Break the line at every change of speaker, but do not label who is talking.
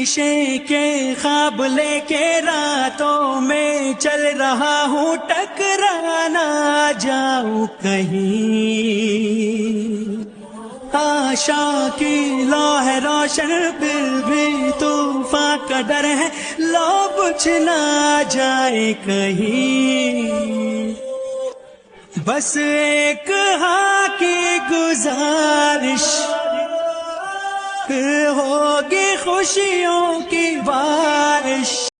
शीशे के ख्वाब लेके रातों में चल रहा हूँ, टकरा ना जाऊं कहीं। आशा की लौ है रोशन फिर भी तूफान का डर है, लो बुझ ना जाए कहीं। बस एक हाँ की गुजारिश, फिर होगी खुशियों की बारिश।